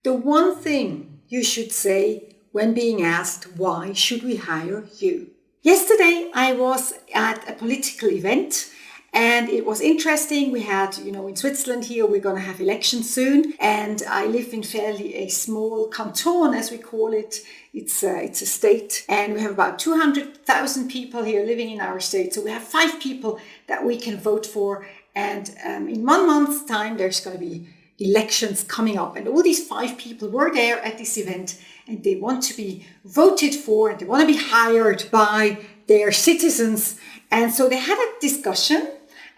The one thing you should say when being asked, why should we hire you? Yesterday, I was at a political event and it was interesting. We had, in Switzerland here, we're going to have elections soon. And I live in fairly a small canton, as we call it. It's a state. And we have about 200,000 people here living in our state. So we have 5 people that we can vote for. And in 1 month's time, there's going to be elections coming up. And all these 5 people were there at this event. And they want to be voted for and they want to be hired by their citizens. And so they had a discussion.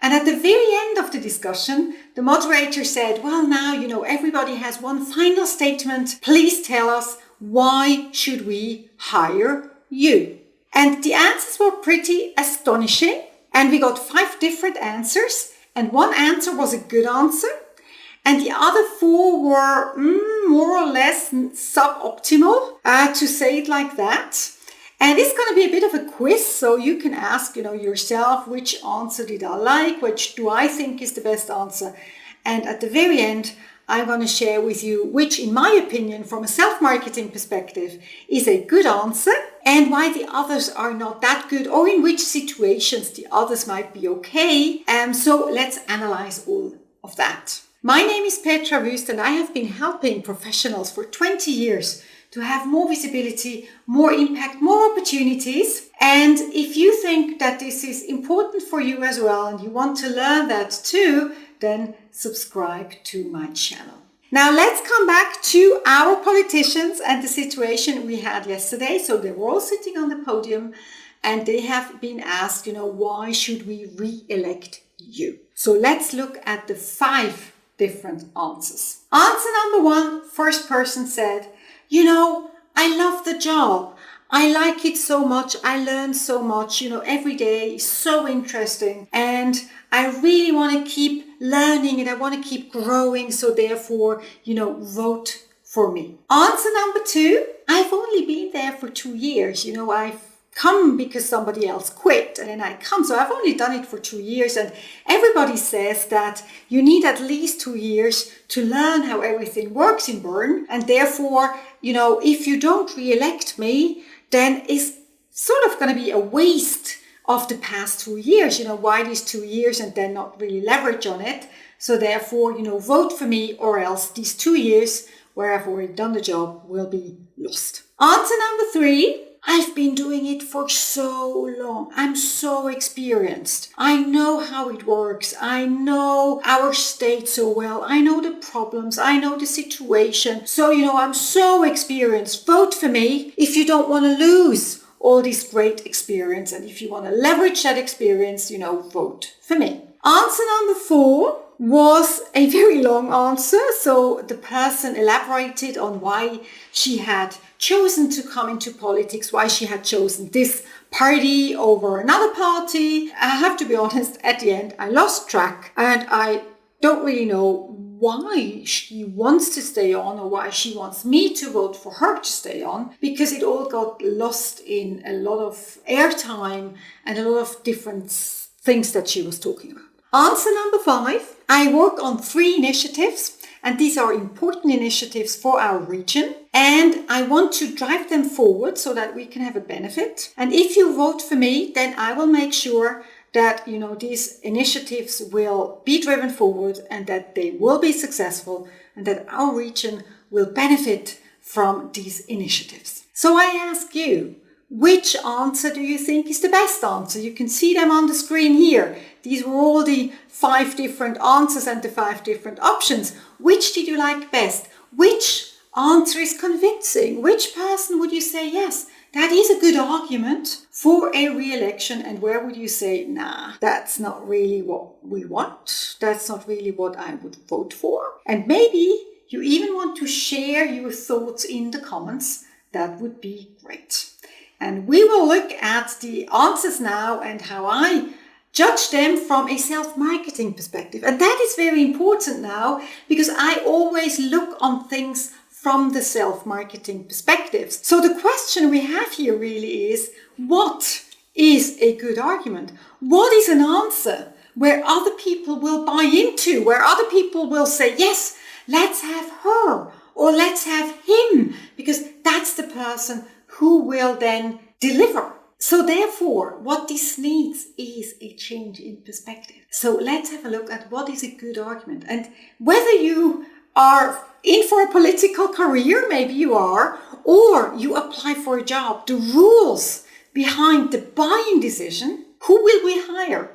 And at the very end of the discussion, the moderator said, well, now, everybody has one final statement. Please tell us, why should we hire you? And the answers were pretty astonishing. And we got 5 different answers. And one answer was a good answer. And the other 4 were more or less suboptimal, to say it like that. And it's going to be a bit of a quiz, so you can ask, yourself, which answer did I like, which do I think is the best answer. And at the very end, I'm going to share with you which, in my opinion, from a self-marketing perspective, is a good answer and why the others are not that good, or in which situations the others might be okay. So let's analyze all of that. My name is Petra Wuest and I have been helping professionals for 20 years to have more visibility, more impact, more opportunities. And if you think that this is important for you as well and you want to learn that too, then subscribe to my channel. Now let's come back to our politicians and the situation we had yesterday. So they were all sitting on the podium and they have been asked, why should we re-elect you? So let's look at the 5 different answers. Answer number 1, first person said, I love the job. I like it so much. I learn so much, every day is so interesting. And I really want to keep learning and I want to keep growing. So therefore, vote for me. Answer number 2, I've only been there for 2 years. I've come because somebody else quit and then I come. So I've only done it for 2 years and everybody says that you need at least 2 years to learn how everything works in Bern. And therefore, if you don't re-elect me, then it's sort of going to be a waste of the past 2 years. Why these 2 years and then not really leverage on it? So therefore, vote for me or else these 2 years where I've already done the job will be lost. Answer number 3. I've been doing it for so long. I'm so experienced. I know how it works. I know our state so well. I know the problems. I know the situation. So, I'm so experienced. Vote for me if you don't want to lose all this great experience. And if you want to leverage that experience, vote for me. Answer number 4 was a very long answer. So the person elaborated on why she had chosen to come into politics, why she had chosen this party over another party. I have to be honest, at the end, I lost track and I don't really know why she wants to stay on or why she wants me to vote for her to stay on, because it all got lost in a lot of airtime and a lot of different things that she was talking about. Answer number 5, I work on 3 initiatives. And these are important initiatives for our region. And I want to drive them forward so that we can have a benefit. And if you vote for me, then I will make sure that, these initiatives will be driven forward and that they will be successful and that our region will benefit from these initiatives. So I ask you, which answer do you think is the best answer? You can see them on the screen here. These were all the 5 different answers and the 5 different options. Which did you like best? Which answer is convincing? Which person would you say, yes, that is a good argument for a re-election? And where would you say, nah, that's not really what we want. That's not really what I would vote for. And maybe you even want to share your thoughts in the comments. That would be great. And we will look at the answers now and how I judge them from a self-marketing perspective. And that is very important now because I always look on things from the self-marketing perspectives. So the question we have here really is, what is a good argument? What is an answer where other people will buy into, where other people will say, yes, let's have her Or let's have him, because that's the person who will then deliver. So therefore, what this needs is a change in perspective. So let's have a look at what is a good argument. And whether you are in for a political career, maybe you are, or you apply for a job, the rules behind the buying decision, who will we hire?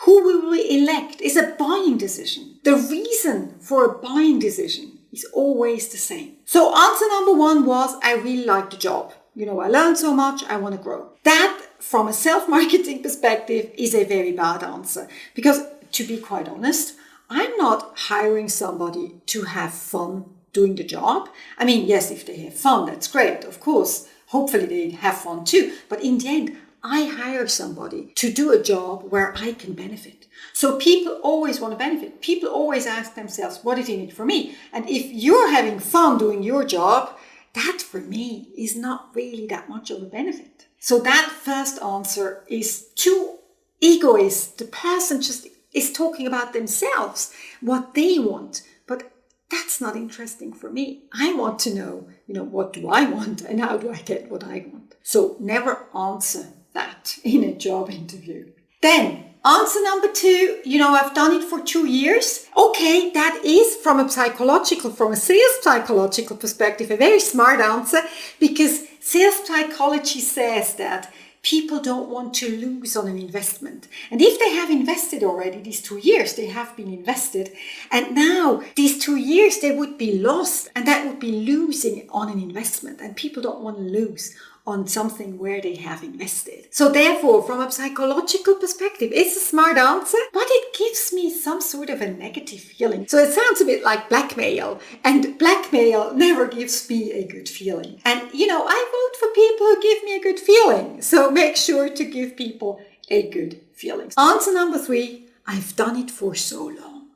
Who will we elect is a buying decision. The reason for a buying decision is always the same. So answer number one was, I really like the job. I learned so much, I want to grow. That, from a self-marketing perspective, is a very bad answer. Because, to be quite honest, I'm not hiring somebody to have fun doing the job. I mean, yes, if they have fun, that's great, of course. Hopefully they have fun too. But in the end, I hire somebody to do a job where I can benefit. So people always want to benefit. People always ask themselves, what is in it for me? And if you're having fun doing your job, that for me is not really that much of a benefit. So that first answer is too egoist. The person just is talking about themselves, what they want. But that's not interesting for me. I want to know, what do I want and how do I get what I want? So never answer that in a job interview. Then answer number two, I've done it for 2 years. Okay, that is from a sales psychological perspective, a very smart answer, because sales psychology says that people don't want to lose on an investment. And if they have invested already these 2 years, they have been invested. And now these 2 years, they would be lost. And that would be losing on an investment. And people don't want to lose on something where they have invested. So therefore, from a psychological perspective, it's a smart answer, but it gives me some sort of a negative feeling. So it sounds a bit like blackmail, and blackmail never gives me a good feeling. And, I vote for people who give me a good feeling. So make sure to give people a good feeling. Answer number three, I've done it for so long.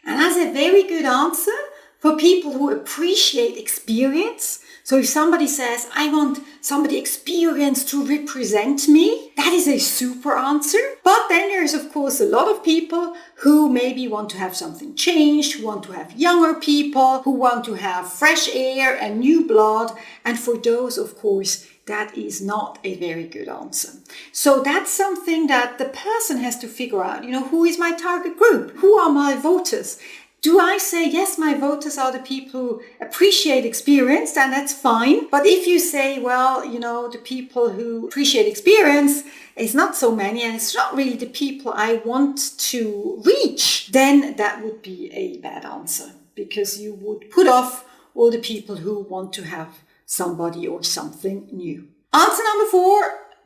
And that's a very good answer for people who appreciate experience. So if somebody says, I want somebody experienced to represent me, that is a super answer. But then there's, of course, a lot of people who maybe want to have something changed, who want to have younger people, who want to have fresh air and new blood. And for those, of course, that is not a very good answer. So that's something that the person has to figure out. Who is my target group? Who are my voters? Do I say, yes, my voters are the people who appreciate experience, then that's fine. But if you say, well, the people who appreciate experience is not so many, and it's not really the people I want to reach, then that would be a bad answer, because you would put off all the people who want to have somebody or something new. Answer number four,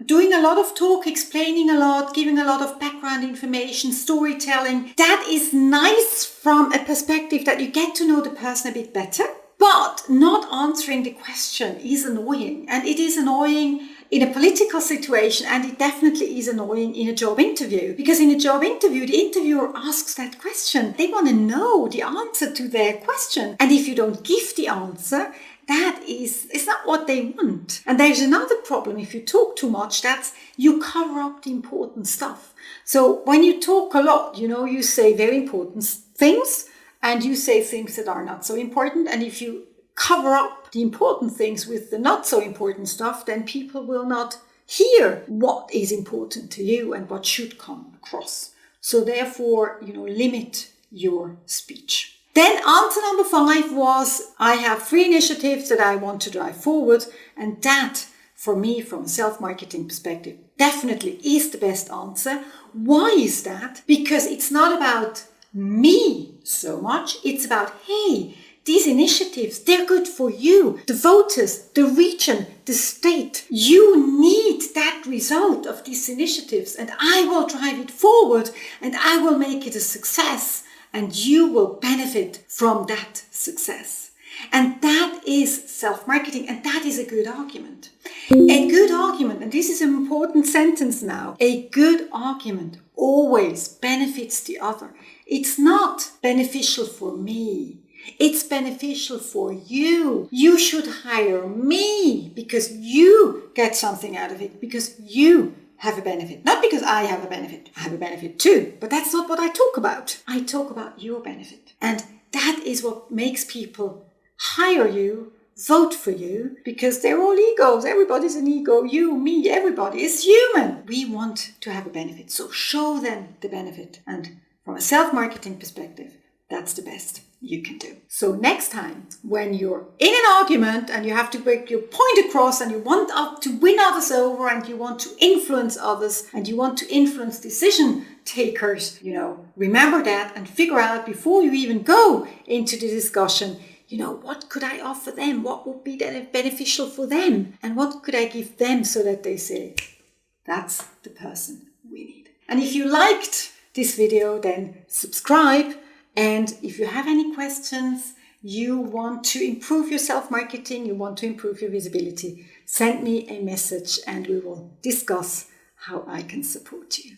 doing a lot of talk, explaining a lot, giving a lot of background information, storytelling. That is nice from a perspective that you get to know the person a bit better, but not answering the question is annoying. And it is annoying in a political situation, and it definitely is annoying in a job interview. Because in a job interview, the interviewer asks that question. They want to know the answer to their question. And if you don't give the answer, it's not what they want. And there's another problem. If you talk too much, that's you cover up the important stuff. So when you talk a lot, you say very important things and you say things that are not so important. And if you cover up the important things with the not so important stuff, then people will not hear what is important to you and what should come across. So therefore, limit your speech. Then answer number 5 was, I have 3 initiatives that I want to drive forward. And that, for me, from a self-marketing perspective, definitely is the best answer. Why is that? Because it's not about me so much. It's about, hey, these initiatives, they're good for you, the voters, the region, the state. You need that result of these initiatives, and I will drive it forward and I will make it a success. And you will benefit from that success. And that is self-marketing, and that is a good argument. A good argument, and this is an important sentence now, a good argument always benefits the other. It's not beneficial for me. It's beneficial for you. You should hire me because you get something out of it, because you have a benefit. Not because I have a benefit. I have a benefit too, but that's not what I talk about. I talk about your benefit. And that is what makes people hire you, vote for you, because they're all egos. Everybody's an ego. You, me, everybody is human. We want to have a benefit. So show them the benefit. And from a self-marketing perspective, that's the best you can do. So next time, when you're in an argument and you have to break your point across and you want to win others over and you want to influence others and you want to influence decision takers, remember that and figure out before you even go into the discussion, what could I offer them? What would be beneficial for them? And what could I give them so that they say, that's the person we need. And if you liked this video, then subscribe. And if you have any questions, you want to improve your self-marketing, you want to improve your visibility, send me a message and we will discuss how I can support you.